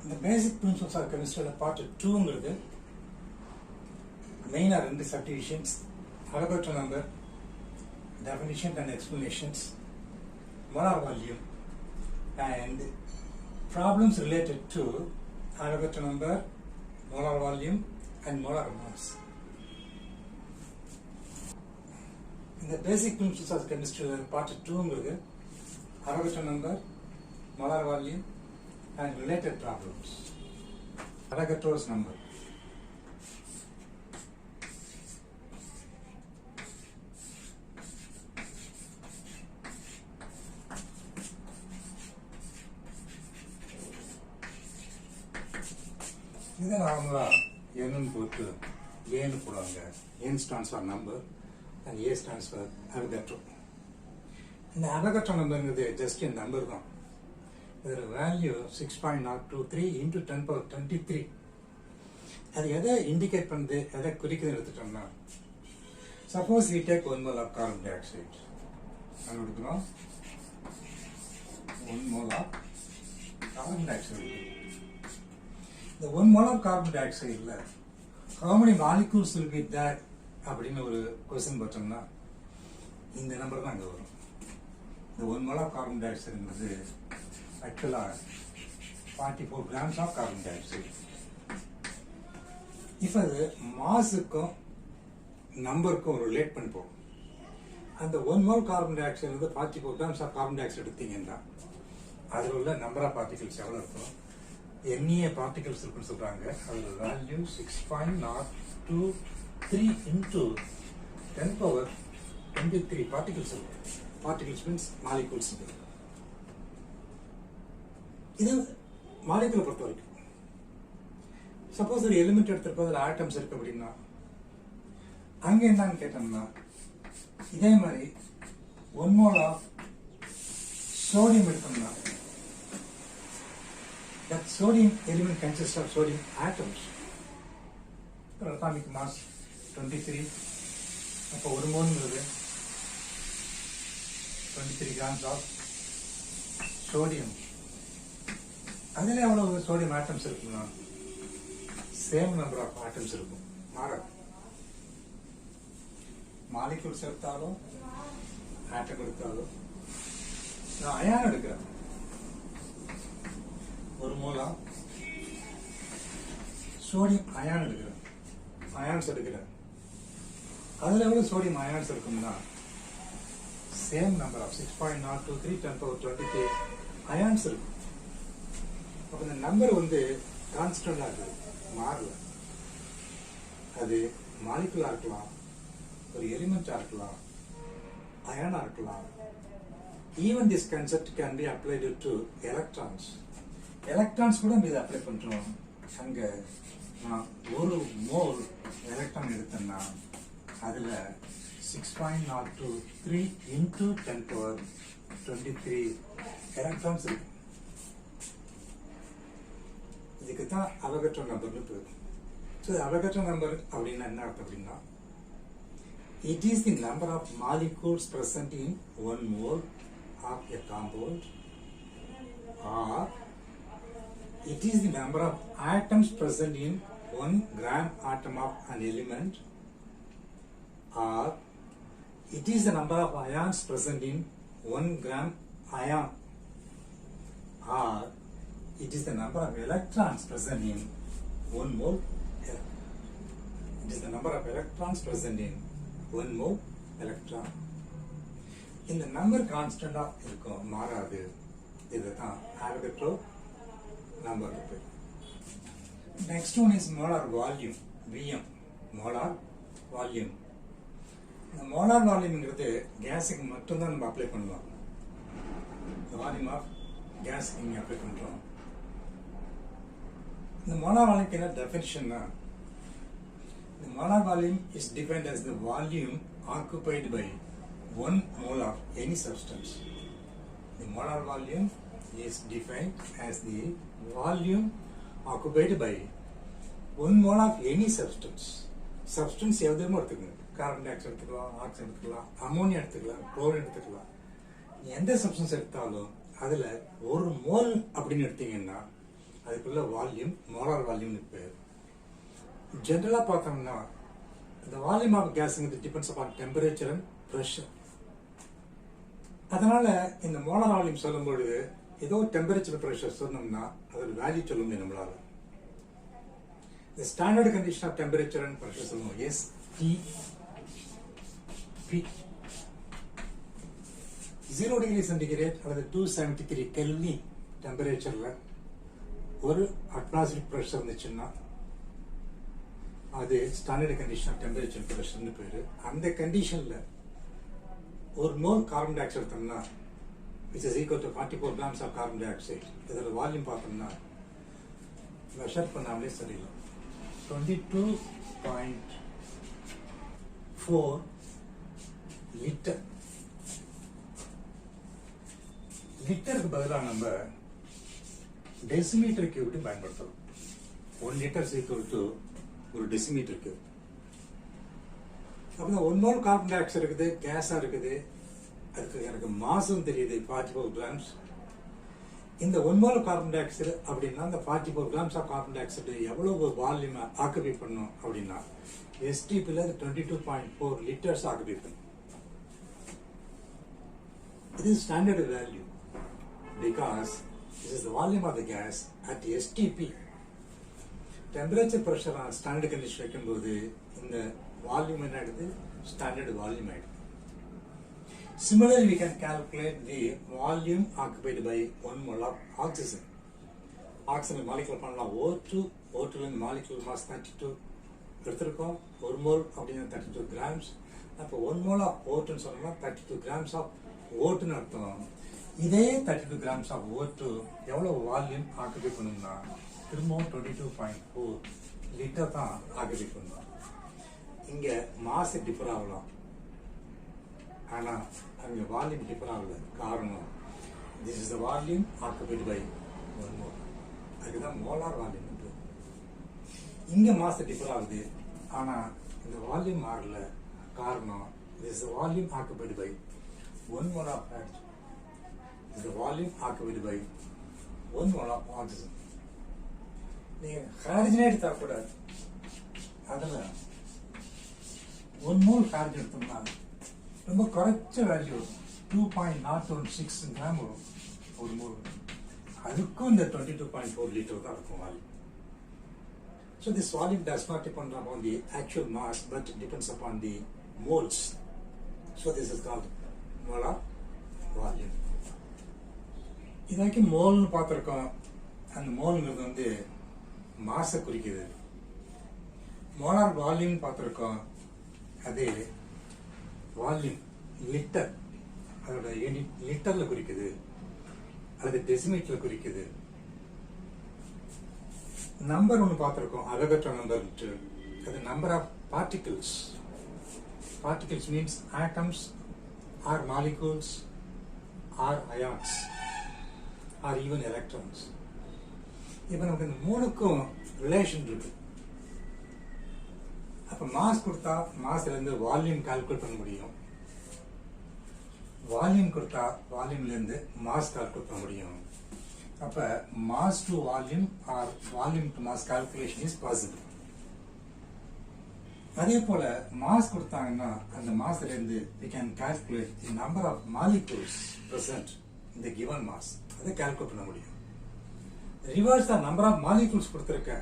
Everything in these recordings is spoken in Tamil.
The basic principles of chemistry part 2 main are in the subdivisions, Avogadro number, definition and explanations, molar volume, and problems related to Avogadro number, molar volume, and molar mass. In the basic principles of chemistry part 2 Avogadro number, molar volume, and related problems. Avogadro's number. This is normally N put N put N stands for number and A stands for Avogadro. And the Avogadro number is just a number. The value 6.023 into 10 power 23. அது எதை இண்டிகேட் பண்ணுது, எதை குறிக்குதுன்னு எடுத்துட்டோம்னா, suppose we take 1 mole of carbon dioxide. அது எடுக்கிறோம் 1 mole of carbon dioxide. இந்த 1 mole of carbon dioxide how many molecules will be there அப்படின்னு ஒரு கொஸ்டின் பார்த்தோம்னா இந்த நம்பர் தான் அங்கே வரும். இந்த 1 mole of carbon dioxide actually 44 grams of carbon dioxide. இப்போ அது மாஸுக்கும் நம்பருக்கும் ரிலேட் பண்ணிப்போம். அந்த 1 mole carbon di oxide 44 grams of carbon dioxide எடுத்தீங்கன்னா அதில் உள்ள நம்பர் ஆஃப் பார்ட்டிகல்ஸ் எவ்வளோ இருக்கும், எண்ணிய பார்ட்டிகல்ஸ் இருக்குன்னு சொல்கிறாங்க. அதோட வேல்யூ 6.023 into 10 power 23 பார்ட்டிகல்ஸ் இருக்கும். Particles means molecules. இது மாலிகுலை பொறுத்த வரைக்கும். சப்போஸ் ஒரு எலிமெண்ட் எடுத்துருப்போம், அதில் ஆட்டம்ஸ் இருக்கு அப்படின்னா அங்கே என்னன்னு கேட்டோம்னா இதே மாதிரி 1 mole of sodium எடுத்தோம்னா that sodium element consists of sodium atoms. atomic mass 23. அப்போ 1 mole 23 grams of sodium. அதில் எவ்வளவு சோடியம் ஆட்டம்ஸ் இருக்குன்னா சேம் நம்பர் ஆஃப் ஆட்டம்ஸ் இருக்கும், மாறாது. மாலிகூல்ஸ் எடுத்தாலும் ஆட்டம் எடுத்தாலும் நான் அயான் எடுக்கிறேன். 1 mole சோடியம் அயான் எடுக்கிறேன், அயான்ஸ் எடுக்கிறேன். அதில் எவ்வளவு சோடியம் அயான்ஸ் இருக்கும்னா same number of 6.023 10 power 23 ions இருக்கும். அப்போ இந்த நம்பர் கான்ஸ்டன்டா இருக்குது, மாறல. அது மாலிகுலா இருக்கலாம், ஒரு எலிமெண்டா இருக்கலாம், அயனா இருக்கலாம். Even this concept can be applied to electrons. Electrons கூட இதை அப்ளை பண்றோம். அங்க நான் 1 mole எலக்ட்ரான் எடுத்தேன்னா அதுல 6.023 into 10 power 23 எலக்ட்ரான்ஸ் இருக்கு. இதுக்கு தான் அவகட்ரோ நம்பர்னு பேர். ஸோ அவகட்ரோ நம்பர் அப்படின்னா என்ன அர்த்தம் அப்படின்னா, it is the number of molecules present in 1 mole of a compound, or it is the number of atoms present in 1 gram atom of an element, or it is the number of ions present in 1 gram ion, or it is the number of electrons present in 1 mole. It is the number of electrons present in 1 mole electron. இந்த நம்பர் கான்ஸ்டன்டா இருக்கும், மாறாது. இதுதான் Avogadro number. Next one is molar volume, Vm. Molar volume. இந்த மோலார் வால்யூம்ங்கிறது கேஸுக்கு மட்டும்தான் நம்ம அப்ளை பண்ணுவோம். வால்யூம் ஆஃப் கேஸ் இங்கே அப்ளை பண்ணுறோம். The molar volume என்ன definition? The molar volume is defined as the volume occupied by 1 mole of any substance. The molar volume is defined as the volume occupied by 1 mole of any substance. Substance எதுவுமே எடுத்துக்கணும். கார்பன் டை ஆக்சைடு எடுத்துக்கலாம், ஆக்சைடு எடுத்துக்கலாம், அமோனியா எடுத்துக்கலாம், குளோரின் எடுத்துக்கலாம். எந்த சப்ஸ்டன்ஸ் எடுத்தாலும் அதில் 1 mole அப்படின்னு எடுத்தீங்கன்னா அதுக்குள்ள வால்யூம் மோலார் வால்யூம்னு பேர். ஜென்ரலாக பார்த்தோம்னா இந்த வால்யூம் ஆஃப் கேஸுங்கிறது depends upon temperature and pressure. அதனால இந்த மோலார் வால்யூம் சொல்லும்பொழுது ஏதோ டெம்பரேச்சர் ப்ரெஷர் சொன்னோம்னா அதோட வேல்யூ சொல்ல முடியும் நம்மளால. இந்த standard condition of temperature and pressure சொல்லுவோம் STP. 0 டிகிரி சென்டிகிரேட் அல்லது 273 கெல்வின் டெம்பரேச்சர்ல ஒரு அட்மாஸ்பியரிக் ப்ரெஷர் இருந்துச்சுன்னா அது ஸ்டாண்டர்ட் கண்டிஷன் ஆஃப் டெம்பரேச்சர் ப்ரெஷர்னு பேரு. அந்த கண்டிஷன்ல ஒரு மோல் கார்பன் டை ஆக்சைடு எடுத்தோம்னா which is equal to 44 grams of carbon dioxide. இதோட வால்யூம் பார்த்தோம்னா மெஷர் பண்ணாமலே சரியில்லை 22.4 லிட்டர். லிட்டருக்கு பதிலாக நம்ம டெசிமீட்டர் கியூப்னு பயன்படுத்தலாம். 1 லிட்டர் ஈக்குவல் டு ஒரு டெசிமீட்டர் கியூப். அப்படின்னா 1 மோல் கார்பன் டை ஆக்சைடு இருக்குது, கேஸா இருக்குது, அதுக்கு எனக்கு மாசும் தெரியுது 44 கிராம்ஸ். இந்த 1 மோல் கார்பன் டை ஆக்சைடு அப்படின்னா இந்த 44 grams of carbon dioxide எவ்வளவு வால்யூம் ஆக்குபை பண்ணும் அப்படின்னா STPல 22.4 லிட்டர்ஸ் ஆக்குபை பண்ணும். இது standard value because this is the volume of the gas at STP. Temperature pressure standard condition வைக்கும்போது இந்த வால்யூம் என்ன ஆயிடுது, ஸ்டாண்டர்ட் வால்யூம் ஆயிடுது. Similarly, we can calculate the volume occupied by 1 mole of oxygen. Oxygen molecule பண்ணலாம் O2, O2 molecule mass 32 எடுத்திருக்கோம். 1 mole அப்படின்னா 32 grams. அப்போ 1 mole of O2 சொன்னோம்னா 32 grams of O2 அர்த்தம். இதே 32 grams of O2 எவ்வளவு வால்யூம் ஆக்குபை பண்ணும்னா திரும்பவும் 22.4 லிட்டர் தான் ஆக்குபை பண்ணும். இங்க மாஸ் டிஃபர் ஆகலாம், ஆனா அங்க வால்யூம் டிஃபர் ஆகல. காரணம் this is the volume occupied by 1 mole. அதுதான் மோலார் வால்யூம். இங்க மாஸ் டிஃபர் ஆகுது, ஆனா இந்த வால்யூம் மாறல. காரணம் this is the volume occupied by 1 mole of hydrogen. This is the volume occupied by 1 mole of oxygen. நீங்க ஹைட்ரஜன் எடுத்தா கூட அதுல 1 mole ஹைட்ரஜன் எடுத்தோம்னா ரொம்ப குறைச்ச வேல்யூ 2.016 கிராம் வரும் ஒரு மோல். அதுக்கும் இந்த 22.4 லிட்டர் தான் இருக்கும் volume. So this volume does not depend upon the actual mass, but it depends upon the moles. So this is called molar volume. இதுக்கு மோல்னு பார்த்துருக்கோம். அந்த மோல்ங்கிறது வந்து மாசை குறிக்குது. மோலார் வால்யூம் பார்த்துருக்கோம். அது வால்யூம் லிட்டர், அதோட யூனிட் லிட்டர்ல குறிக்குது, அது டெசிமீட்டர்ல குறிக்குது. நம்பர் ஒன்று பார்த்துருக்கோம், அவோகட்ரோ நம்பர். அது number of particles. Particles means atoms or molecules or ions or even electrons. இப்போ நமக்கு இந்த மூணுக்கும் ரிலேஷன் இருக்கு. அப்ப மாஸ் கொடுத்தா மாஸ்ல இருந்து வால்யூம் கால்குலேட் பண்ண முடியும், வால்யூம் கொடுத்தா வால்யூம்ல இருந்து மாஸ் கால்குலேட் பண்ண முடியும். அப்ப mass to volume R volume to mass calculation is possible. அதே போல மாஸ் கொடுத்தாங்கன்னா அந்த மாஸ்ல இருந்து we can calculate the number of molecules present in the given mass. அதை கால்குலேட் பண்ண முடியும். ரிவர்ஸ் தான் நம்பர் ஆஃப் மாலிகூல்ஸ் கொடுத்திருக்க,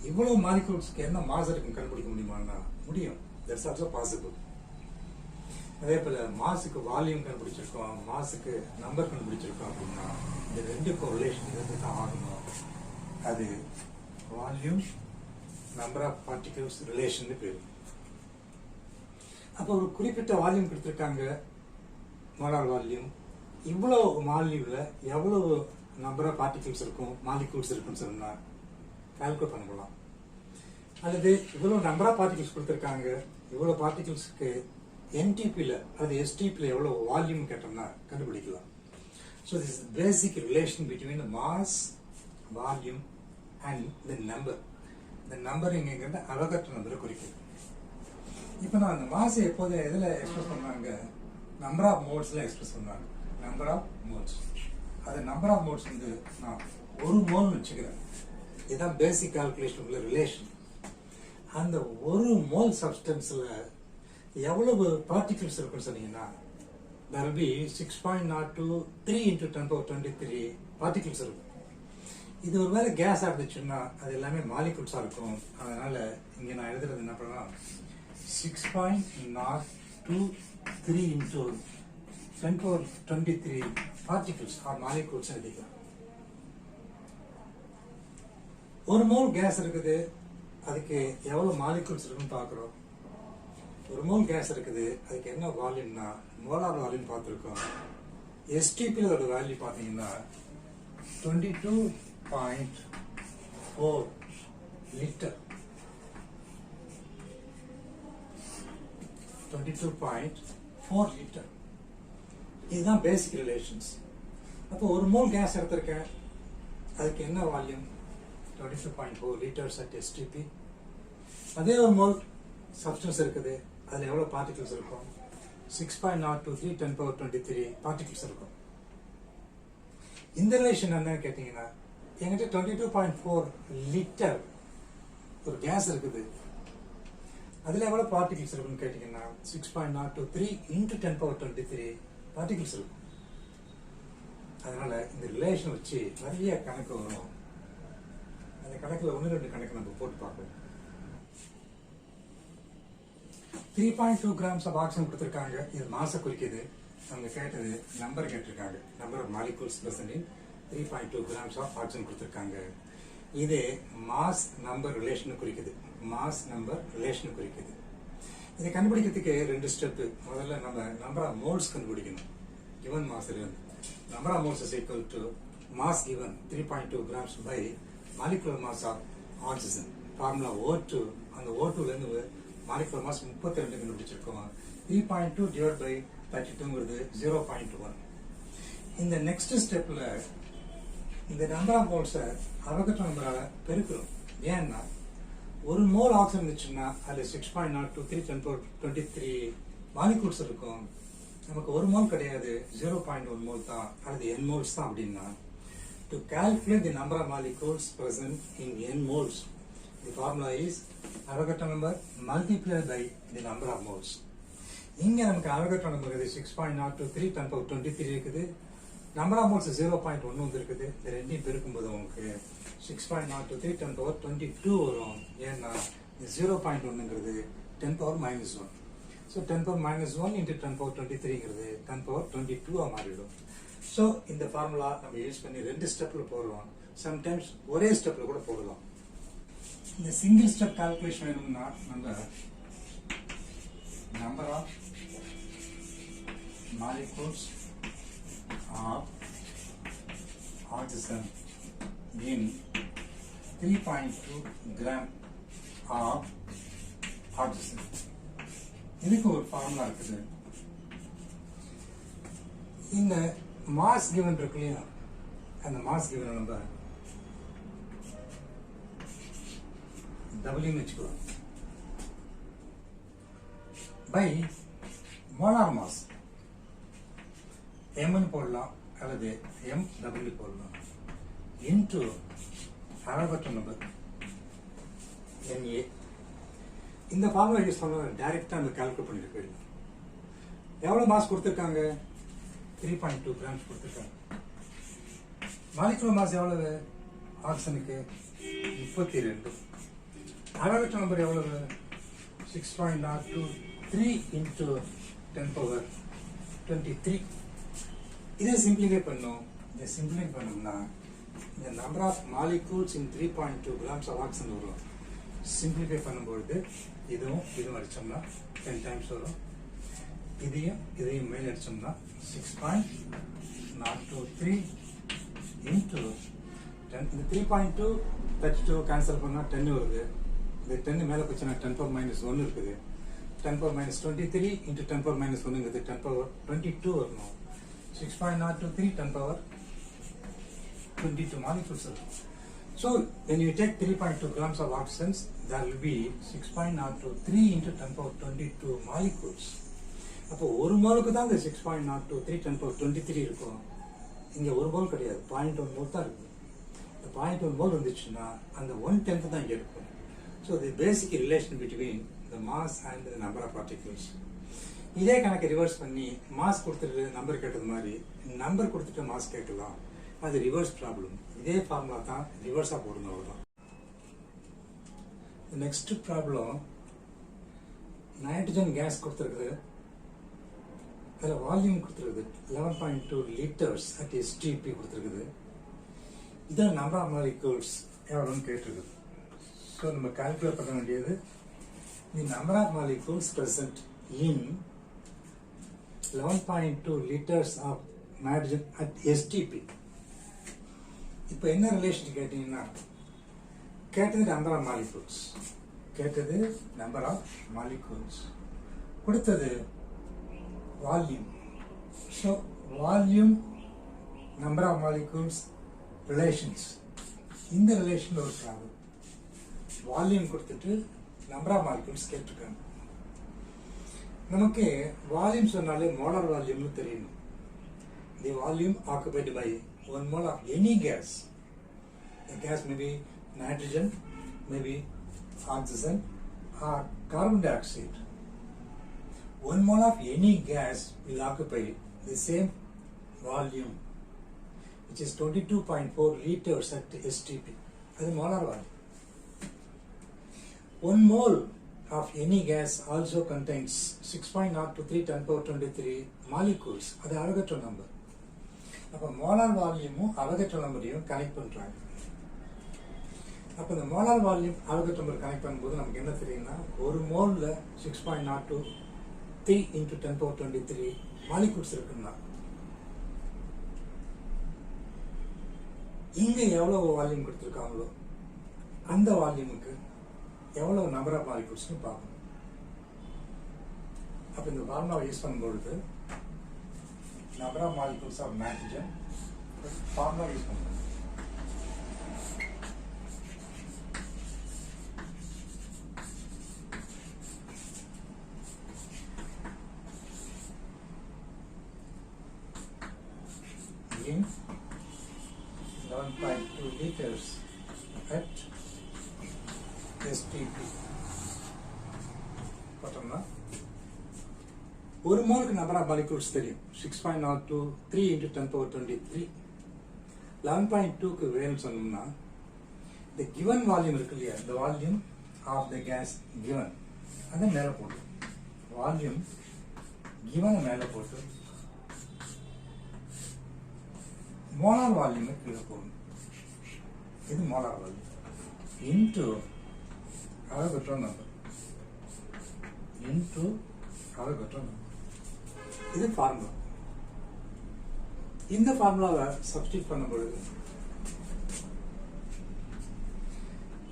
இவ்வளவு மாலிகூல்ஸ்க்கு என்ன மாஸ் இருக்குன்னு கண்டுபிடிக்க முடியுமான்னா முடியும். That's also possible. அதே போல மாஸுக்கு வால்யூம் கண்டுபிடிச்சிருக்கோம், மாஸுக்கு நம்பர் கண்டுபிடிச்சிருக்கோம் அப்படின்னா இந்த ரெண்டுக்கும் ரிலேஷன் இருந்து தான் ஆகணும். அது volume number of particles relation பேரு. அப்போ ஒரு குறிப்பிட்ட வால்யூம் கொடுத்திருக்காங்க, மோலார் வால்யூம். இவ்வளவு மால்யூம்ல எவ்வளவு நம்பர் ஆஃப் பார்ட்டிகிள்ஸ் இருக்கும், மாலிகூல்ஸ் இருக்குன்னு சொன்னா கால்குலேட் பண்ணலாம். அல்லது இவ்வளவு நம்பர் ஆஃப் பார்ட்டிகிள்ஸ் கொடுத்திருக்காங்க, இவ்வளவு பார்ட்டிகிள்ஸ்க்கு என்டிபில அல்லது எஸ்டிபில எவ்வளவு வால்யூம் கேட்டோம்னா கண்டுபிடிக்கலாம். So this is basic relation between mass, volume and the number. இந்த நம்பர் எங்கிறது அவோகட்ரோ நம்பரை குறிக்குது. இப்போ நான் அந்த மாஸை எப்போதும் எதில் எக்ஸ்பிரஸ் பண்ணாங்க, நம்பர் ஆஃப் மோட்ஸ்ல எக்ஸ்பிரஸ் பண்ணாங்க. நம்பர் ஆஃப் மோட்ஸ், அது நம்பர் ஆஃப் மோட்ஸ் வந்து நான் ஒரு மோல்னு வச்சுக்கிறேன். இதுதான் பேசிக் கால்குலேஷன் உள்ள ரிலேஷன். அந்த ஒரு மோல் சப்ஸ்டன்ஸில் எவ்வளவு பார்ட்டிகிள்ஸ் இருக்குன்னு சொன்னீங்கன்னா there will be 6.023 into 10 power 23 particles இருக்கும். இது ஒரு வேளை கேஸாக இருந்துச்சுன்னா அது எல்லாமே மாலிகுல்ஸாக இருக்கும். அதனால இங்கே நான் எழுதுறது என்ன பண்ணலாம், 6.023 into 10 power 23 particles or molecules எழுதிக்கலாம். ஒரு மோல் கேஸ் இருக்குது, அதுக்கு எவ்வளவு மாலிகுல்ஸ் இருக்குன்னு பார்க்குறோம். ஒரு மோல் கேஸ் இருக்குது, அதுக்கு என்ன வால்யூம்னா மோலார் வால்யூம் பார்த்துருக்கோம். எஸ்டிபியில் அதோட வேல்யூ பார்த்தீங்கன்னா 22.4 லிட்டர். 22.4 லிட்டர். இதுதான் பேசிக் ரிலேஷன்ஸ். அப்போ ஒரு மோல் கேஸ் எடுத்திருக்கேன், அதுக்கு என்ன வால்யூம் 22.4 liters at STP. அதே ஒரு மோல் சப்ஸ்டன்ஸ் இருக்குது, அதில் எவ்வளோ பார்ட்டிகிள்ஸ் இருக்கும், 6.023 10 power 23 பார்ட்டிகிள்ஸ் இருக்கும். இந்த ரிலேஷன் என்னன்னு கேட்டிங்கன்னா, என்கிட்ட 22.4 லிட்டர் ஒரு கேஸ் இருக்குது, அதில் எவ்வளோ பார்ட்டிகிள்ஸ் இருக்குன்னு கேட்டிங்கன்னா 6.023 into 10 power 23 பார்ட்டிகிள்ஸ் இருக்கும். அதனால இந்த ரிலேஷன் வச்சு நிறைய கணக்கு வரும். அந்த கணக்கில் 1-2 கணக்கு நம்ம போட்டு பார்ப்போம். 3.2 grams of oxygen கொடுத்துருக்காங்க. இது மாச குறிக்குது. அவங்க கேட்டது நம்பர் கேட்டிருக்காங்க. Number of molecules present in 3.2 grams of oxygen கொடுத்துருக்காங்க. இது மாஸ் நம்பர் ரிலேஷன் குறிக்குது. மாஸ் நம்பர் ரிலேஷன் குறிக்குது. இதை கண்டுபிடிக்கிறதுக்கு 2 ஸ்டெப். முதல்ல நம்ம நம்பர் ஆஃப் மோல்ஸ் கண்டுபிடிக்கணும். given mass number of moles is equal to mass given 3.2 grams by molecular mass of oxygen. Formula O2, and the O2 ல இருந்து molecular mass 32 கண்டுபிடிச்சிருக்கோம். 3.2 divided by 32 0.1. இந்த நெக்ஸ்ட் ஸ்டெப்ல இந்த நம்பர் ஆஃப் மோல்ஸ் அவகட்ரோ நம்பரால பெருக்கிறோம். ஏன்னா ஒரு மோல் ஆக்சிஜன் இருந்துச்சுன்னா அதுல 6.023 10 power 23 மாலிகூல்ஸ் இருக்கும். நமக்கு ஒரு மோல் கிடையாது, 0.1 மோல் தான், அல்லது n மோல்ஸ் தான். அப்படின்னா to calculate the number of molecules present in n moles, the formula is Avogadro number multiplied by the number of moles. இங்க நமக்கு Avogadro number 6.023 10 power 23 இருக்குது, number of moles 0.1 வந்திருக்குது. இந்த ரெண்டையும் பெருக்கும்போது உங்களுக்கு 6.023 10 power 22 வரும். ஏன்னா 0.1ங்கிறது 10 power minus 1. So 10 power minus 1 into 10 power 23ங்கிறது 10 power 22 மாறிடும். ஸோ இந்த ஃபார்முலா நம்ம யூஸ் பண்ணி 2 ஸ்டெப்ல போடுவோம். சம்டைம்ஸ் ஒரே ஸ்டெப்ல கூட போடலாம். இந்த சிங்கிள் ஸ்டெப் கால்குலேஷன் வேணும்னா நம்ம number of molecules of oxygen in 3.2 gram of oxygen, இதுக்கு ஒரு ஃபார்முலா இருக்குது. இந்த மாஸ் கிவன் இருக்கு இல்லையா, அந்த மாஸ் கிவன் நம்ம W வச்சுக்கலாம் பை மோலார் மாஸ். M போடலாம் அல்லது MW போடலாம் இன்டு அவகட்ரோ நம்பர் NA. இந்த ஃபார்முலா யூஸ் பண்ண டைரக்டா நம்ம கால்குலேட் பண்ணிட்டு போயிடலாம். எவ்வளவு மாஸ் கொடுத்துருக்காங்க, 3.2 grams கொடுத்துருக்காங்க. மாலிகுலர் மாஸ் எவ்வளவு ஆக்சிஜனுக்கு 32. அவகட்ரோ நம்பர் எவ்வளவு 6.023 into 10 power 23. இதை சிம்பிளிஃபை பண்ணோம். இதை சிம்பிளிஃபை பண்ணோம்னா இந்த number of molecules in 3.2 grams of oxygen வரும். சிம்பிளிஃபை பண்ணும்பொழுது இதுவும் அடிச்சோம்னா 10 times வரும். இதையும் மேல் அடிச்சோம்னா 6.023 into 10. இந்த 3.2 32 கேன்சல் பண்ணா 10 வருது. இந்த 10 மேல போச்சுன்னா 10 power minus 1 இருக்குது. 10 power minus 23 into 10 power minus 1ங்கிறது 10 power 22 வரணும். 6.023 10 power 22 molecules. So when you take 3.2 grams of oxygen, there will be 6.023 into 10 power 22 molecules. அப்போ ஒரு மோலுக்கு தான் இந்த 6.023 10 power 23 இருக்கும். இங்க ஒரு மோல் கிடையாது, 0.1 மோல் தான் இருக்கு. இந்த 0.1 மோல் வந்துச்சுன்னா அந்த 1/10 தான் இங்கே இருக்கும். So the basic relation between the mass and the number of particles. இதே கணக்கை ரிவர்ஸ் பண்ணி மாஸ் கொடுத்துட்டு நம்பர் கேட்டது மாதிரி நம்பர் கொடுத்துட்டு மாஸ் கேட்கலாம். அது ரிவர்ஸ் ப்ராப்ளம். இதே ஃபார்முலா தான் ரிவர்ஸாக போடணும் அவ்வளோதான். நெக்ஸ்ட் ப்ராப்ளம், நைட்ரஜன் கேஸ் கொடுத்துருக்குது, அதில் வால்யூம் கொடுத்துருக்குது 11.2 liters at STP கொடுத்துருக்குது. இதான் நம்பர் ஆஃப் மாலிகூல்ஸ் எவ்வளோன்னு கேட்டிருக்குது. ஸோ நம்ம கால்குலேட் பண்ண வேண்டியது the number of molecules present in 11.2 liters of nitrogen at STP. இப்போ என்ன ரிலேஷன் கேட்டீங்கன்னா, கேட்டது நம்பர் ஆஃப் மாலிகூல்ஸ், கொடுத்தது volume. So volume number of molecules relations, இந்த ரிலேஷன் ஒரு ப்ராப்ளம். வால்யூம் கொடுத்துட்டு நம்பர் ஆஃப் மாலிகூல்ஸ் கேட்டிருக்காங்க. நமக்கு வால்யூம் சொன்னாலே மோலார் வால்யூம்னு தெரியணும். The volume occupied by 1 mole of any gas. The gas may be nitrogen, may be oxygen or carbon dioxide. 1 mole of any gas will occupy the same volume, which is 22.4 liters at STP. That is molar volume. 1 mole of any gas also contains 6.023 10^23 molecules. That is Avogadro number. அப்போ மோலார் வால்யூமும் அவோகட்ரோ நம்பரையும் கனெக்ட் பண்ணுறாங்க. அப்போ இந்த மோலார் வால்யூம் அவோகட்ரோ நம்பர் கனெக்ட் பண்ணும்போது நமக்கு என்ன தெரியும்னா, ஒரு மோலில் 6.023 × 10^23 மாலிகூல்ஸ் இருக்குன்னா, இங்கே எவ்வளோ வால்யூம் கொடுத்துருக்காங்களோ அந்த வால்யூமுக்கு எவ்வளோ நம்பர் ஆஃப் மாலிகூல்ஸ்னு பார்க்கணும். அப்போ இந்த ஃபார்முலாவை யூஸ் பண்ணும்பொழுது number of molecules of nitrogen formula use பண்ணுறோம். In 11.2 liters at STP பார்த்தோம்னா ஒரு மோலுக்கு நம்பர் ஆஃப் மாலிகூல்ஸ் தெரியும், 6.023 × 10^23. 11.2க்கு வேணும்னு சொன்னோம்னா, இந்த கிவன் வால்யூம் இருக்கு இல்லையா, இந்த volume of the gas given அதை மேலே போட்டு, வால்யூம் கிவனை மேலே போட்டு மோலார் வால்யூமை கீழே போடணும். இது molar volume into Avogadro number into Avogadro number. இது ஃபார்முலா. இந்த ஃபார்முலாவை சப்ஸ்டிட் பண்ணும் பொழுது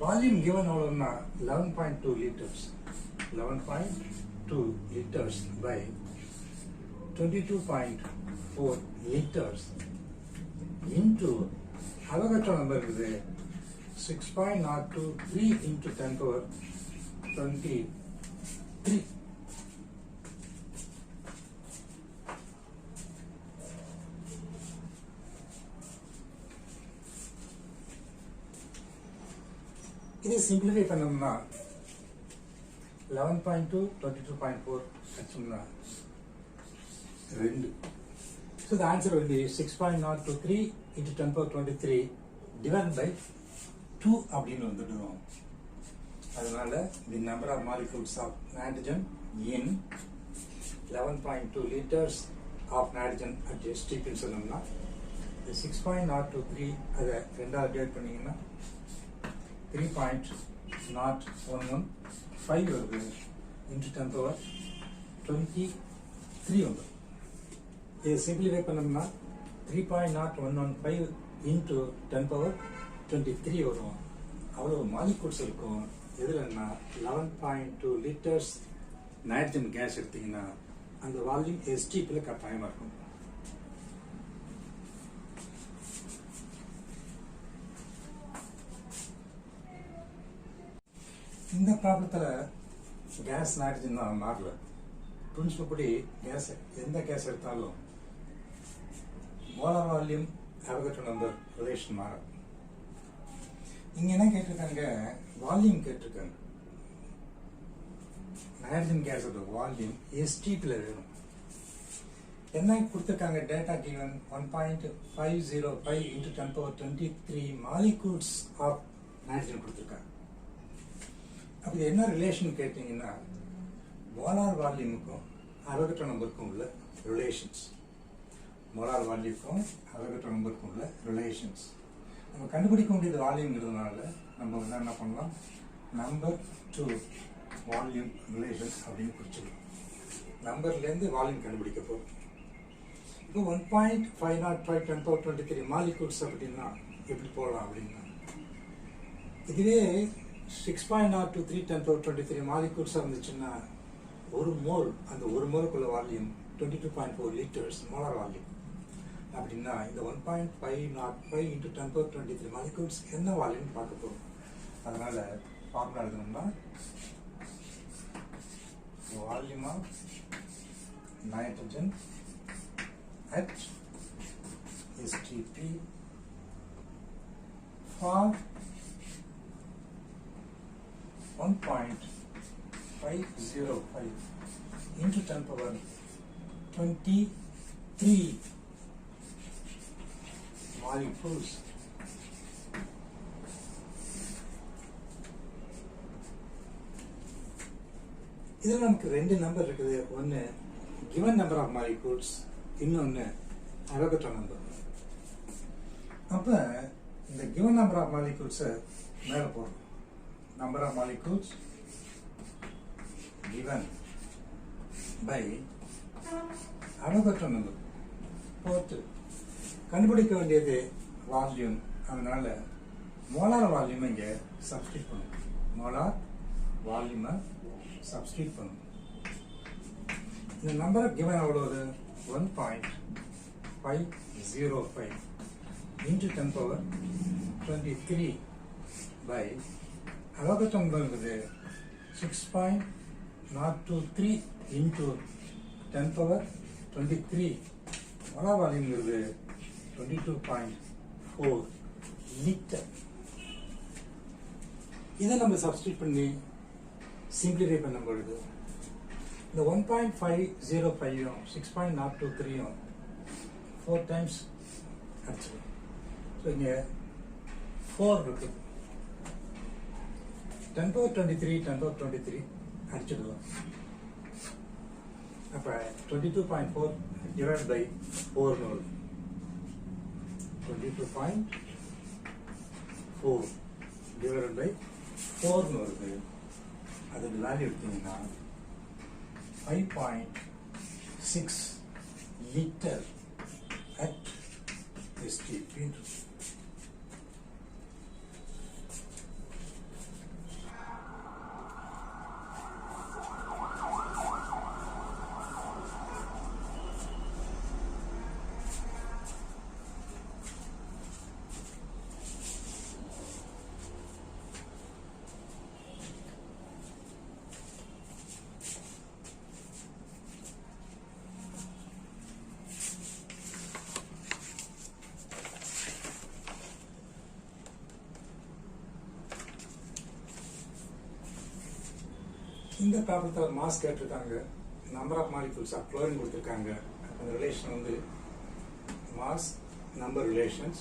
வால்யூம் கிவன் எவ்வளோன்னா 11.2 liters, 11.2 liters by 22.4 liters into Avogadro number இருக்குது 6.023 × 10^23. இது சிம்பிளிஃபை பண்ணோம்னா 11.2 22.4 ஆச்சுன்னா 2. So the answer will be 6.023 × 10^23 divided by 2 அப்படின்னு வந்துடுவோம். அதனால the number of molecules of nitrogen in 11.2 liters of nitrogen at STP சொன்னோம்னா 6.023 அதை 2ஆல் டிவைட் பண்ணீங்கன்னா 3.0115 வருது into 10^23 வந்து. இதை சிம்பிளிஃபை பண்ணோம்னா 3.0115 into 10^23 வரும். அவ்வளோ மாலிகூல்ஸ் இருக்கும். எதுலன்னா 11.2 liters நைட்ரஜன் கேஸ் எடுத்தீங்கன்னா அந்த வால்யூம் STPல கட்டாயமாக இருக்கும். இந்த ப்ராப்ளத்தில் கேஸ் நைட்ரஜன் தான் மாறல. பிரின்சிபல் படி கேஸ் எந்த கேஸ் எடுத்தாலும் மோலார் வால்யூம் அவோகட்ரோ நம்பர் ரிலேஷன் மாறும். இங்க என்ன கேட்டிருக்காங்க, வால்யூம் கேட்டிருக்காங்க. நைட்ரஜன் கேஸோட வால்யூம் STP வேணும். என்ன கொடுத்துருக்காங்க, data given 1.505 into 10^23 molecules of nitrogen கொடுத்துருக்காங்க. அப்படி என்ன ரிலேஷன் கேட்டீங்கன்னா, மோலார் வால்யூமுக்கும் அவோகட்ரோ நம்பருக்கும் உள்ள ரிலேஷன்ஸ். மோலார் வால்யூமுக்கும் அவோகட்ரோ நம்பருக்கும் உள்ள ரிலேஷன்ஸ் நம்ம கண்டுபிடிக்க வேண்டியது வால்யூம்ங்கிறதுனால நம்ம என்ன பண்ணலாம், நம்பர் 2 வால்யூம் ரிலேஷன்ஸ் அப்படின்னு குறிச்சிடலாம். நம்பர்லேருந்து வால்யூம் கண்டுபிடிக்க போகிறோம். இப்போ 1.505 10^23 மாலிகூல்ஸ் அப்படின்னா எப்படி போடலாம் அப்படின்னா, இதுவே 6.023 10^23 மாலிகூல்ஸ் இருந்துச்சுன்னா ஒரு மோல், அந்த ஒரு மோலுக்குள்ள வால்யூம் 22.4 லிட்டர்ஸ் மோலார் வால்யூம். அப்படின்னா இந்த 1.505 into 10^23 மாலிகூல்ஸ் என்ன வால்யூம் பார்க்க போகிறோம். அதனால ஃபார்முலா எழுதணும்னா, volume of nitrogen at STP for 1.505 into 10^23 molecules. இதில் நமக்கு ரெண்டு நம்பர் இருக்குது. ஒன்று கிவன் நம்பர் ஆஃப் மாலிகூல்ஸ், இன்னொன்று அவோகட்ரோ நம்பர். அப்போ இந்த கிவன் நம்பர் ஆஃப் மாலிகூல்ஸை மேலே போடுறோம். Number of molecules given by Avogadro number போட்டு கண்டுபிடிக்க வேண்டியது வால்யூம். அதனால மோலார் வால்யூம் இங்கே சப்ஸ்டிட் பண்ணும். மோலார் வால்யூமை சப்ஸ்டிட் பண்ணும். இந்த நம்பர் கிவன் எவ்வளவு, 1.505 into 10^23 by அவோகட்ரோ நம்பர் இருக்குது 6.023 into 10^23. மோலார் வால்யூம் இருக்குது 22.4 லிட்டர். இதை நம்ம சப்ஸ்டிட் பண்ணி சிம்பிளிஃபை பண்ணும் பொழுது இந்த 1.505 6.023 4 டைம்ஸ் அடிச்சிடும். ஸோ இங்கே 4 இருக்குது. 10^23 அடிச்சிடலாம். அப்போ 22.4 divided by 4 நூறு 22.4 divided by 4 நூறு. அதுக்கு வேல்யூ எடுத்தீங்கன்னா 5.6 லிட்டர் at STP. இந்த ப்ராப்ளத்தில் மாஸ் கேட்டிருக்காங்க, number of molecules of chlorine கொடுத்துருக்காங்க. அந்த ரிலேஷன் வந்து மாஸ் நம்பர் ரிலேஷன்ஸ்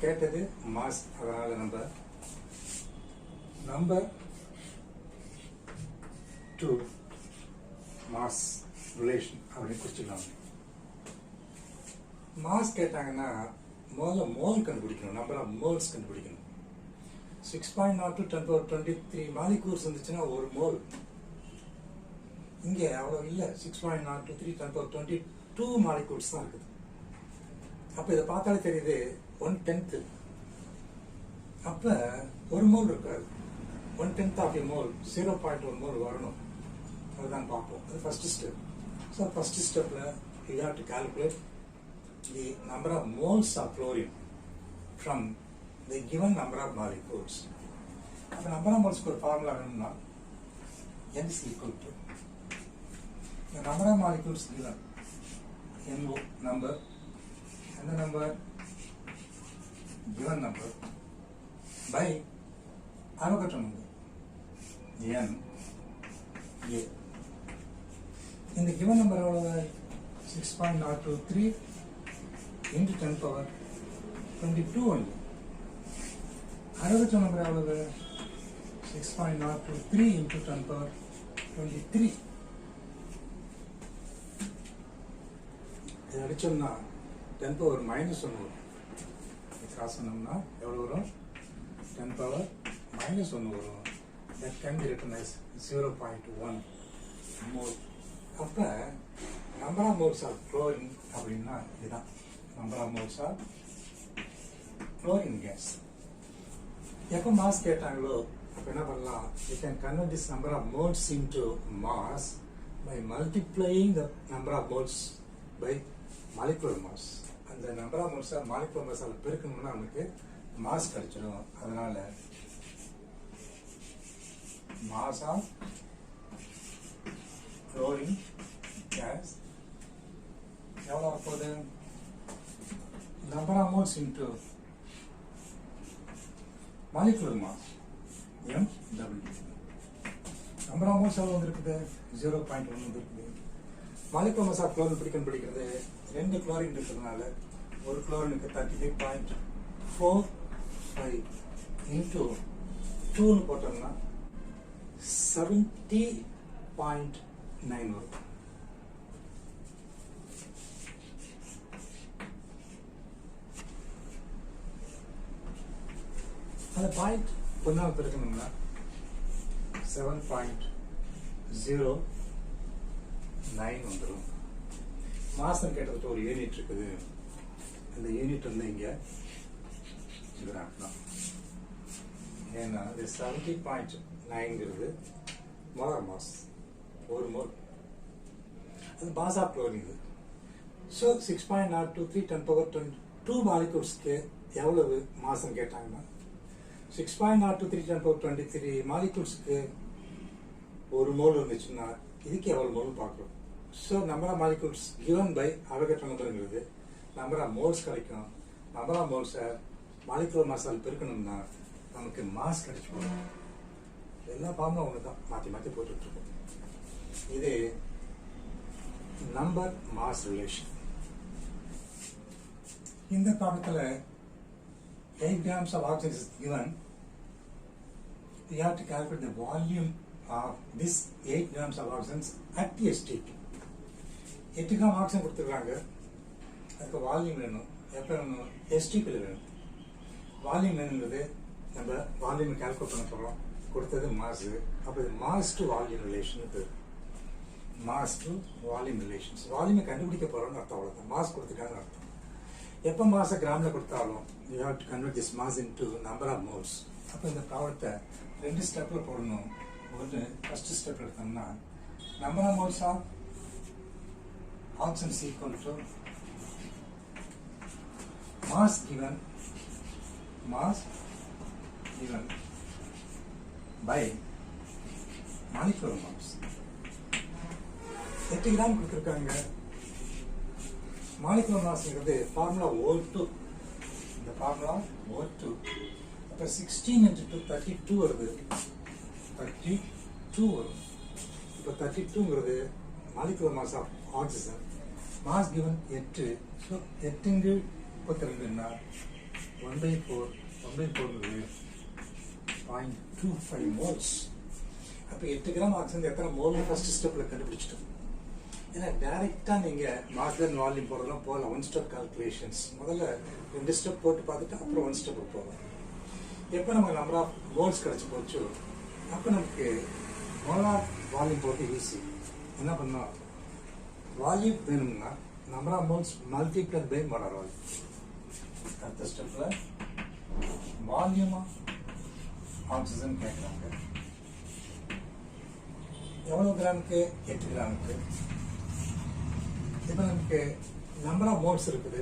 கேட்டது மாஸ். அதனால் நம்ம நம்பர் 2 மாஸ் ரிலேஷன் அப்படின்னு குறிச்சிடலாம். மாஸ் கேட்டாங்கன்னா முதல்ல மோல் கண்டுபிடிக்கணும், நம்பர் ஆஃப் மோல்ஸ் கண்டுபிடிக்கணும். 6.0 to 10^23 மாலிகூல்ஸ் இருந்துச்சுன்னா ஒரு மோல். இங்கே அவ்வளோ இல்லை, 6.023 10^22 மாலிகூல்ஸ் தான் இருக்குது. அப்போ இதை பார்த்தாலே தெரியுது 1/10. அப்போ ஒரு மோல் இருக்காது, 1/10 ஆஃப் எ மோல் 0.1 மோல் வரணும். அதுதான் பார்ப்போம். அது ஃபர்ஸ்ட் ஸ்டெப். ஸோ ஃபர்ஸ்ட் ஸ்டெப்பில் you have to calculate the number of moles of chlorine from the given number of molecules. அப்போ நம்பர் ஆஃப் மோல்ஸ்க்கு ஒரு ஃபார்முலா வேணும்னா n is equal to the number of molecules given, NO number, and the number given number by Avogadro number n a. In the given number of 6.023 into 10 power 22 only. Avogadro number of 6.023 into 10 power 23. இது அடிச்சோம்னா 10 power minus 1 வரும். இது கிராஸ் பண்ணோம்னா எவ்வளோ வரும்? 10 power minus 1 வரும். That can be written as 0.1 mole. அப்போ number of moles of chlorine அப்படின்னா இதுதான் number of moles of chlorine gas. எப்போ மாஸ் கேட்டாங்களோ அப்போ என்ன பண்ணலாம்? You can convert this number of moles into mass by multiplying the number of moles by molecular mass. அந்த number of moles of molecular mass அதில் பெருக்கணும்னா நமக்கு மாஸ் கிடைச்சிடும். அதனால mass of chlorine gas எவ்வளோ போகுது? number of moles into molecular mass MW. number of moles எவ்வளோ வந்துருக்குது? 0.1 வந்துருக்குது. molecular mass of chlorine படிக்கிறது 2 chlorine இருக்கிறதுனால ஒரு chlorineக்கு 33.45 into 2 போட்டோம்னா 70.9 வரும். அந்த பாயிண்ட் ஒன்றாவது பெருக்கணும்னா 7.09 வந்துடும். மாசம் கேட்டதுக்கு ஒரு யூனிட் இருக்குது. அந்த யூனிட் வந்து இங்க கிராம் தான். ஏன்னா இது 70.9ங்கிறது மோலார் மாஸ், ஒரு மோல். அது mass of chlorine. So 6.023 10 power 22 மாலிகூல்ஸ்க்கு எவ்வளவு மாசம் கேட்டாங்கன்னா 6.023 10 power 23 மாலிகூல்ஸ்க்கு ஒரு மோல் இருந்துச்சுன்னா இதுக்கு எவ்வளவு மோல் பார்க்குறோம். So number of molecules given by Avogadro நம்பருங்கிறது நம்பர் ஆஃப் மோல்ஸ் கிடைக்கும். நம்பர் ஆஃப் மோல்ஸை மாலிகுலர் மாஸால் பெருக்கணும்னா நமக்கு மாஸ் கிடைச்சிடும். எல்லா ஃபார்முலா ஒன்று தான், மாற்றி மாற்றி போட்டுட்ருக்கோம். இது நம்பர் மாஸ் ரிலேஷன். இந்த ப்ராப்ளத்தில் 8 grams of oxygen is given. We have to calculate the volume of this 8 grams of oxygen at the STP. 8 gram oxygen கொடுத்துருக்காங்க, அதுக்கு வால்யூம் வேணும். எப்போ வேணும்? எஸ்டிபியில் வேணும். வால்யூம் வேணுங்கிறது நம்ம வால்யூமை கால்குலேட் பண்ண போகிறோம். கொடுத்தது மாசு. அப்போ இது மாஸ் டு வால்யூம் ரிலேஷன் பேர். Mass to volume relations. வால்யூமை கண்டுபிடிக்க போகிறோம்னு அர்த்தம், அவ்வளோதான். மாஸ் கொடுத்துட்டாங்கன்னு அர்த்தம். எப்போ மாசை கிராமில் கொடுத்தாலும் you have to convert this mass into number of moles. அப்போ இந்த ப்ராப்ளத்தை 2 ஸ்டெப்பில் போடணும். ஒரு ஃபர்ஸ்ட் ஸ்டெப் எடுத்தோம்னா number of moles of oxygen is equal to mass given by molecular mass. 8 gram கொடுத்துருக்காங்க. மாலிகுலர் மாஸ்ங்கிறது ஃபார்முலா O2. இந்த ஃபார்முலா O2. அப்போ 16 into 2 32 வருது. 32 வரும். இப்போ 32ங்கிறது molecular mass of oxygen. Mass given 8. So 8 32ன்னா 1/4. 1/4ங்கிறது 0.25 மோல்ஸ். அப்போ 8 கிராம் ஆக்சிஜன் எத்தனை மோல்னு ஃபர்ஸ்ட் ஸ்டெப்பில் கண்டுபிடிச்சிட்டோம். ஏன்னா டைரெக்டாக நீங்கள் மாஸ் அண்ட் வால்யூம் போடலாம் போகலாம். 1 ஸ்டெப் கால்குலேஷன்ஸ். முதல்ல 2 ஸ்டெப் போட்டு பார்த்துட்டு அப்புறம் 1 ஸ்டெப்பு போகலாம். எப்போ நமக்கு நம்பர் ஆஃப் மோல்ஸ் கிடச்சி போச்சு, அப்போ நமக்கு மோலார் வால்யூம் போட்டு ஈஸி. என்ன பண்ணோம்? வால்யூம் வேணும்னா number of moles multiplied by molar volume. அடுத்த ஸ்டெப்பில் வால்யூம் ஆஃப் ஆக்சிஜன் கேட்குறாங்க. எவ்வளோ கிராமுக்கு? 8 கிராமுக்கு. இப்போ நமக்கு நம்பர் ஆஃப் மோல்ஸ் இருக்குது.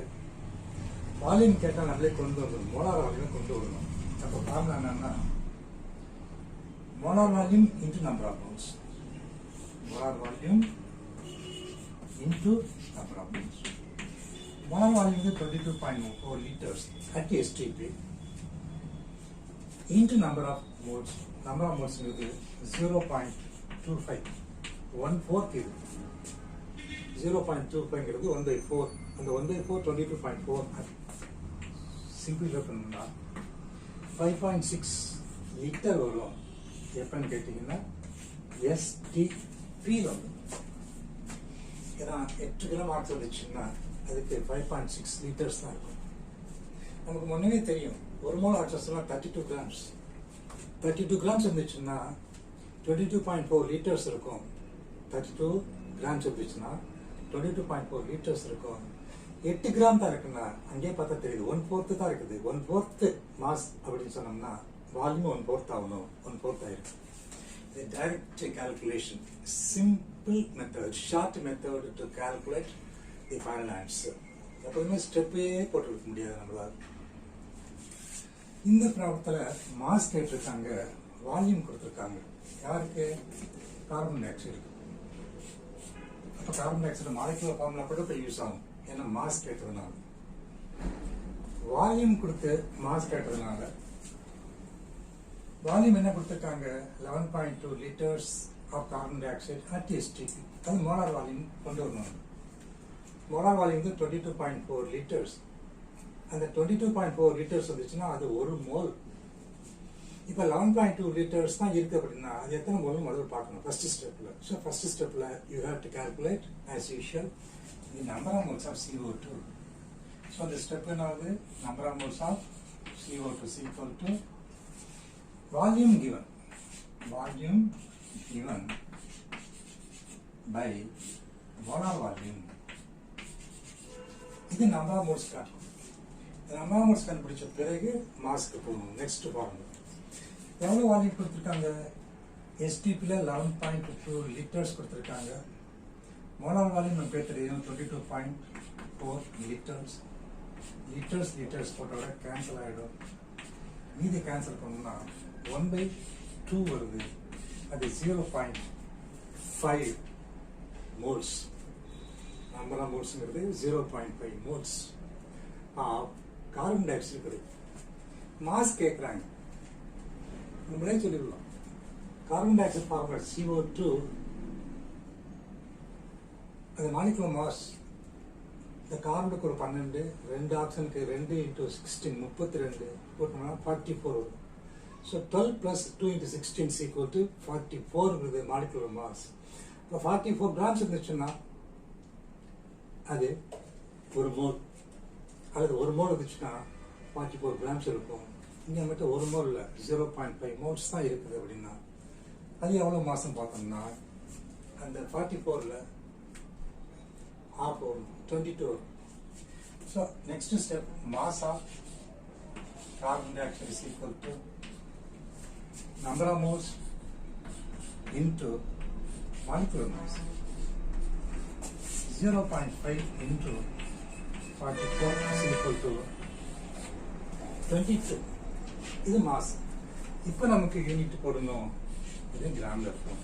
வால்யூம் கேட்டால் நம்மளே கொண்டு வரணும். மோலார் வால்யூம் கொண்டு வரணும். அப்போ ஃபார்முலா என்னன்னா molar volume into number of moles. Molar volume into number of moles. Molar volume வந்து 22.4 liters at STP into number of moles. Number of மோல்ஸ்ங்கிறது 0.25 1/4 இது 0.25ங்கிறது 1/4. அந்த 1/4 22.4 சிம்பிளிஃபை பண்ணணும்னா 5.6 லிட்டர் வரும். எப்பன்னு கேட்டீங்கன்னா STP வந்து ஏன்னா 8 கிலோ மார்க்ஸ் வந்துச்சுன்னா அதுக்கு 5.6 லிட்டர்ஸ் தான் இருக்கும். நமக்கு முன்னே தெரியும் ஒரு மோல் ஆக்சஸ்லாம் 32 கிராம்ஸ். 32 கிராம்ஸ் இருந்துச்சுன்னா 22.4 லிட்டர்ஸ் இருக்கும். 32 கிராம்ஸ் இருந்துச்சுன்னா 22.4 லிட்டர்ஸ் இருக்கும். 8 கிராம் தான் இருக்குன்னா அங்கேயே பார்த்தா தெரியுது 1/4 தான் இருக்குது. 1/4 மாஸ் அப்படின்னு சொன்னோம்னா வால்யூம் 1/4 ஆகணும். 1/4 ஆயிருக்கு. இது direct calculation, simple method, short method to calculate the final answer. எப்போதுமே ஸ்டெப்பே போட்டுருக்க முடியாது நம்மளால். இந்த ப்ராப்ளத்தில் மாஸ் கேட்டிருக்காங்க, வால்யூம் கொடுத்துருக்காங்க. யாருக்கு? Carbon dioxide. அப்போ carbon dioxide molecular formula கூட இப்போ யூஸ் ஆகும், ஏன்னா மாஸ் கேட்டதுனால. வால்யூம் கொடுத்து மாஸ் கேட்டதுனால வால்யூம் என்ன கொடுத்துருக்காங்க? 11.2 litres of carbon dioxide at STP. அது மோலார் வால்யூம் கொண்டு வரணும். மோலார் வால்யூம் வந்து 22.4 லிட்டர்ஸ். அந்த 22.4 லிட்டர்ஸ் வந்துச்சுன்னா அது ஒரு மோல். இப்போ 11.2 லிட்டர்ஸ் தான் இருக்கு அப்படின்னா அது எத்தனை மோல்னு முதல்ல பார்க்கணும் ஃபர்ஸ்ட் ஸ்டெப்ல. ஸோ ஃபர்ஸ்ட் ஸ்டெப்ல you have to calculate as usual the number of moles of CO2. So அந்த ஸ்டெப் என்னாவது? Number of moles of CO2 is equal to volume given by molar volume. இது நம்பர் ஆஃப் மோல்ஸ் காட்டும். நம்பர் ஆஃப் மோல்ஸ் கண்டுபிடிச்ச பிறகு மாஸ்க்கு போகணும். நெக்ஸ்ட் ஃபார்முலா எவ்வளோ வால்யூம் கொடுத்துருக்காங்க? STPல 11.2 லிட்டர்ஸ் கொடுத்துருக்காங்க. மோலார் வால்யூம் நமக்கு தெரியும் 22.4 லிட்டர்ஸ். லிட்டர்ஸ் போட்டோட கேன்சல் ஆகிடும். மீதி கேன்சல் பண்ணோம்னா 1/2 வருது. அது 0.5 மோல்ஸ். நம்பர் ஆஃப் மோல்ஸ்ங்கிறது 0.5 மோல்ஸ் கார்பன் டை ஆக்சைடு கிடைக்கும். மாஸ் கேட்குறாங்க, நம்மளே சொல்லிடலாம். Carbon di oxide formula CO2 அது மாலிகுலர் மாஸ். இந்த கார்பனுக்கு ஒரு 12, 2 ஆக்சிஜனுக்கு 2 × 16 32 போட்டோம்னா 44 வரும். So 12 + 2 × 16 = 44 molecular mass. இப்போ 44 கிராம்ஸ் இருந்துச்சுன்னா அது ஒரு மோல், அல்லது ஒரு மோல் இருந்துச்சுன்னா 44 கிராம்ஸ் இருக்கும். இங்கே மட்டும் ஒரு மோல் இல்லை, 0.5 மோல்ஸ் தான் இருக்குது. அப்படின்னா அது எவ்வளோ மாதம் பார்த்தோம்னா அந்த 44ல் half வரும், 22 வரும். So next step mass of carbon dioxide is equal to number of moles into molecular mass. 0.5 into 44 is equal to 22. இது மாஸ். இப்போ நமக்கு யூனிட் போடணும், இது கிராம்ல இருக்கும்.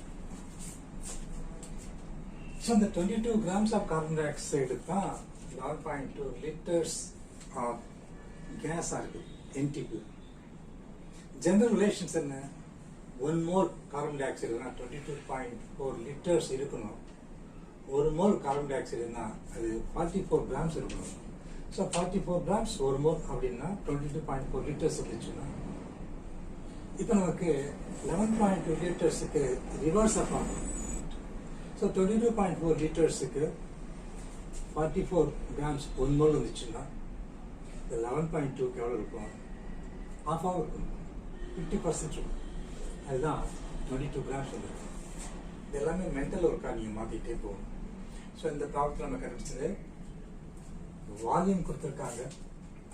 ஸோ இந்த 22 grams of carbon dioxide தான் 11.2 லிட்டர்ஸ் ஆஃப் கேஸாக இருக்கு NTP. ஜெனரல் ரிலேஷன்ஸ் என்ன? 1 மோல் கார்பன் டை ஆக்சைடுனா 22.4 லிட்டர்ஸ் இருக்கணும். ஒரு மோல் கார்பன் டை ஆக்சைடுனா அது 44 கிராம்ஸ் இருக்கணும். ஸோ 44 கிராம்ஸ் ஒரு மோல் அப்படின்னா 22.4 லிட்டர்ஸ் இருந்துச்சுன்னா இப்போ நமக்கு 11.2 லிட்டர்ஸுக்கு ரிவர்ஸ் ஆகும். ஸோ 22.4 லிட்டர்ஸுக்கு 44 கிராம்ஸ் ஒரு மோல் இருந்துச்சுன்னா இந்த 11.2க்கு எவ்வளோ இருக்கும்? ½ இருக்கும், 50% இருக்கும். அதுதான் 22 கிராம்ஸ் வந்துருக்கும். இது எல்லாமே மென்டல் ஒர்க்காக நீங்கள் மாற்றிக்கிட்டே போகணும். ஸோ இந்த ப்ராப்ளத்தில் நம்ம கண்டுபிடிச்சது வால்யூம் கொடுத்துருக்காங்க,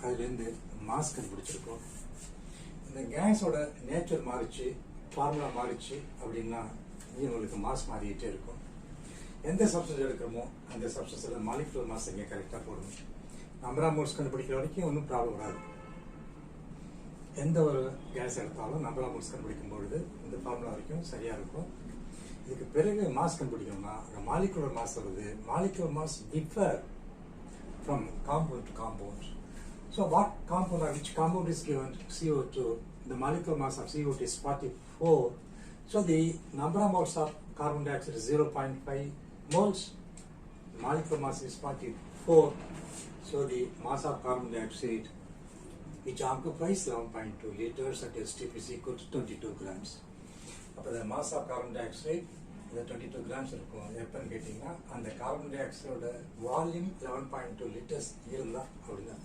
அதுலேருந்து மாஸ் கண்டுபிடிச்சிருக்கோம். இந்த கேஸோட நேச்சர் மாறிச்சு, ஃபார்முலா மாறிச்சு அப்படின்னா இங்கே உங்களுக்கு மாஸ் மாறிக்கிட்டே இருக்கும். எந்த சப்ஸ்டன்ஸ் எடுக்கிறோமோ அந்த சப்ஸ்டன்ஸில் மாலிகுலர் மாஸ் இங்கே கரெக்டாக போடணும். நம்பர் ஆஃப் மோல்ஸ் கண்டுபிடிக்கிற வரைக்கும் ஒன்றும் ப்ராப்ளம் வராது. எந்த ஒரு கேஸ் எடுத்தாலும் நம்பர் ஆஃப் மோல்ஸ் கண்டுபிடிக்கும் பொழுது இந்த ஃபார்முலா வரைக்கும் சரியாக இருக்கும். இதுக்கு பிறகு மாஸ் கண்டுபிடிக்கணும்னா மாலிகுலர் மாஸ் வருது. Molecular mass differ from compound to compound. So which compound is given CO2? The molecular mass of CO2 is 44. So the number of moles of carbon dioxide is 0.5 moles. The molecular mass is 44. So the mass of carbon dioxide, which occupies 11.2 liters at STP is equal to 22 grams. The mass of carbon dioxide, the 22 grams எப்பன்னு கேட்டீங்கன்னா அந்த கார்பன் டை ஆக்சைடோட வால்யூம் 11.2 லிட்டர்ஸ் இருந்தா அப்படின்னா